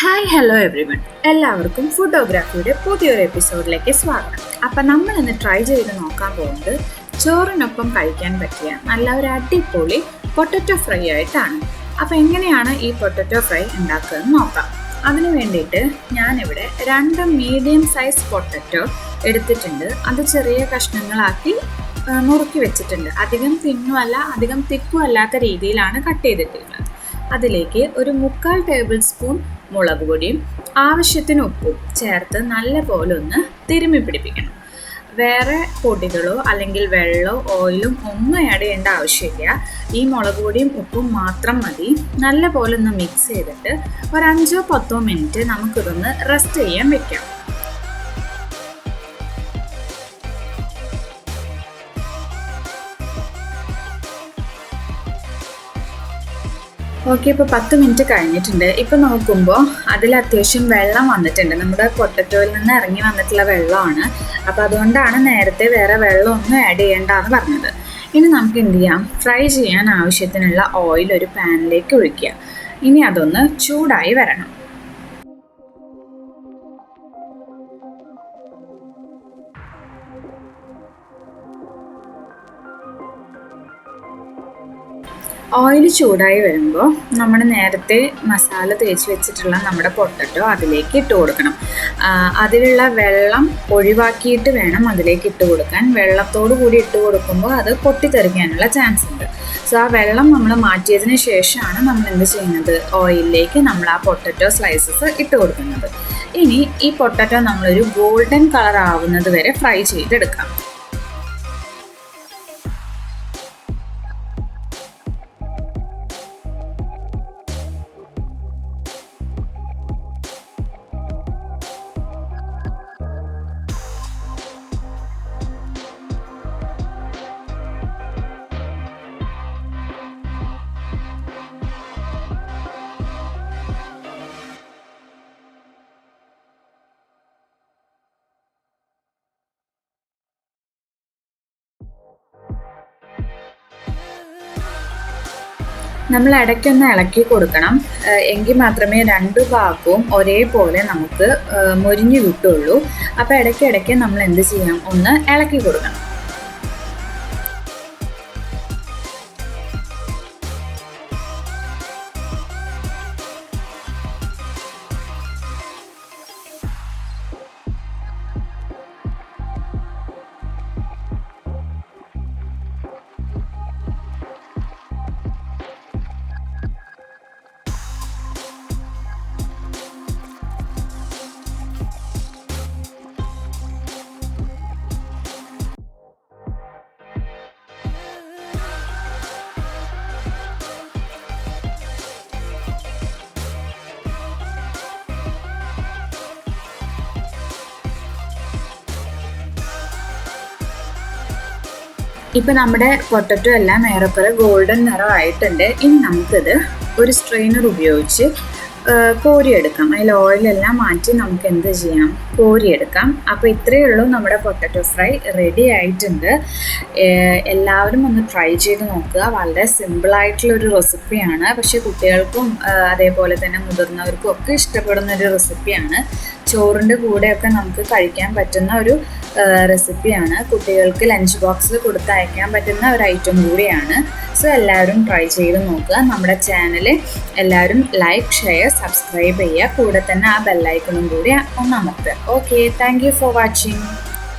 Hi hello everyone, എല്ലാവർക്കും ഫുഡോഗ്രാഫിയുടെ പുതിയൊരു എപ്പിസോഡിലേക്ക് സ്വാഗതം. അപ്പം നമ്മൾ ഇന്ന് ട്രൈ ചെയ്ത് നോക്കാൻ പോകുന്നത് ചോറിനൊപ്പം കഴിക്കാൻ പറ്റിയ നല്ല ഒരു അടിപൊളി പൊട്ടറ്റോ ഫ്രൈ ആയിട്ടാണ്. അപ്പം എങ്ങനെയാണ് ഈ പൊട്ടറ്റോ ഫ്രൈ ഉണ്ടാക്കുകയെന്ന് നോക്കാം. അതിന് വേണ്ടിയിട്ട് ഞാനിവിടെ 2 മീഡിയം സൈസ് പൊട്ടറ്റോ എടുത്തിട്ടുണ്ട്. അത് ചെറിയ കഷ്ണങ്ങളാക്കി നുറുക്കി വെച്ചിട്ടുണ്ട്. അധികം തിന്നുമല്ല അധികം തിക്കും അല്ലാത്ത രീതിയിലാണ് കട്ട് ചെയ്തിട്ടുള്ളത്. അതിലേക്ക് ഒരു 3/4 ടേബിൾ സ്പൂൺ മുളക് പൊടിയും ആവശ്യത്തിന് ഉപ്പും ചേർത്ത് നല്ലപോലെ ഒന്ന് തിരുമ്മി പിടിപ്പിക്കണം. വേറെ പൊടികളോ അല്ലെങ്കിൽ വെള്ളമോ ഓയിലും ഒന്നും ആഡ് ചെയ്യേണ്ട ആവശ്യമില്ല. ഈ മുളക് പൊടിയും ഉപ്പും മാത്രം മതി. നല്ലപോലെ ഒന്ന് മിക്സ് ചെയ്തിട്ട് ഒരു 5-10 മിനിറ്റ് നമുക്കിതൊന്ന് റെസ്റ്റ് ചെയ്യാൻ വെക്കാം. ഓക്കെ, ഇപ്പോൾ 10 മിനിറ്റ് കഴിഞ്ഞിട്ടുണ്ട്. ഇപ്പോൾ നോക്കുമ്പോൾ അതിൽ അത്യാവശ്യം വെള്ളം വന്നിട്ടുണ്ട്. നമ്മുടെ പൊട്ടറ്റോയിൽ നിന്ന് ഇറങ്ങി വന്നിട്ടുള്ള വെള്ളമാണ്. അപ്പോൾ അതുകൊണ്ടാണ് നേരത്തെ വേറെ വെള്ളമൊന്നും ആഡ് ചെയ്യേണ്ടെന്ന് പറഞ്ഞത്. ഇനി നമുക്ക് എന്ത് ചെയ്യാം, ഫ്രൈ ചെയ്യാൻ ആവശ്യത്തിനുള്ള ഓയിൽ ഒരു പാനിലേക്ക് ഒഴിക്കുക. ഇനി അതൊന്ന് ചൂടായി വരണം. ഓയിൽ ചൂടായി വരുമ്പോൾ നമ്മൾ നേരത്തെ മസാല തേച്ച് വെച്ചിട്ടുള്ള നമ്മുടെ പൊട്ടറ്റോ അതിലേക്ക് ഇട്ട് കൊടുക്കണം. അതിലുള്ള വെള്ളം ഒഴിവാക്കിയിട്ട് വേണം അതിലേക്ക് ഇട്ട് കൊടുക്കാൻ. വെള്ളത്തോടു കൂടി ഇട്ട് കൊടുക്കുമ്പോൾ അത് പൊട്ടിത്തെറിക്കാനുള്ള ചാൻസ് ഉണ്ട്. സോ ആ വെള്ളം നമ്മൾ മാറ്റിയതിന് ശേഷമാണ് നമ്മൾ എന്ത് ചെയ്യുന്നത്, ഓയിലിലേക്ക് നമ്മൾ ആ പൊട്ടറ്റോ സ്ലൈസസ് ഇട്ട് കൊടുക്കുന്നത്. ഇനി ഈ പൊട്ടറ്റോ നമ്മളൊരു ഗോൾഡൻ കളർ ആവുന്നത് വരെ ഫ്രൈ ചെയ്തെടുക്കാം. നമ്മൾ ഇടയ്ക്കൊന്ന് ഇളക്കി കൊടുക്കണം. എങ്കിൽ മാത്രമേ 2 ഭാഗവും ഒരേപോലെ നമുക്ക് മൊരിഞ്ഞു കിട്ടുള്ളൂ. അപ്പോൾ ഇടയ്ക്കിടയ്ക്ക് നമ്മൾ എന്ത് ചെയ്യാം, ഒന്ന് ഇളക്കി കൊടുക്കണം. ഇപ്പം നമ്മുടെ പൊട്ടറ്റോ എല്ലാം ഏറെക്കുറെ ഗോൾഡൻ നിറമായിട്ടുണ്ട്. ഇനി നമുക്കിത് ഒരു സ്ട്രെയിനർ ഉപയോഗിച്ച് കോരിയെടുക്കാം. അതിൽ ഓയിലെല്ലാം മാറ്റി നമുക്ക് എന്ത് ചെയ്യാം, കോരിയെടുക്കാം. അപ്പോൾ ഇത്രയേ ഉള്ളൂ, നമ്മുടെ പൊട്ടറ്റോ ഫ്രൈ റെഡി ആയിട്ടുണ്ട്. എല്ലാവരും ഒന്ന് ട്രൈ ചെയ്ത് നോക്കുക. വളരെ സിമ്പിളായിട്ടുള്ളൊരു റെസിപ്പിയാണ്. പക്ഷേ കുട്ടികൾക്കും അതേപോലെ തന്നെ മുതിർന്നവർക്കും ഒക്കെ ഇഷ്ടപ്പെടുന്നൊരു റെസിപ്പിയാണ്. ചോറിൻ്റെ കൂടെയൊക്കെ നമുക്ക് കഴിക്കാൻ പറ്റുന്ന ഒരു റെസിപ്പിയാണ്. കുട്ടികൾക്ക് ലഞ്ച് ബോക്സിൽ കൊടുത്തയക്കാൻ പറ്റുന്ന ഒരു ഐറ്റം കൂടിയാണ്. സോ എല്ലാവരും ട്രൈ ചെയ്ത് നോക്കുക. നമ്മുടെ ചാനൽ എല്ലാവരും ലൈക്ക്, ഷെയർ, സബ്സ്ക്രൈബ് ചെയ്യുക. കൂടെ തന്നെ ആ ബെല്ലൈക്കണും കൂടി ഒന്ന് അമർത്തുക. Okay, thank you for watching.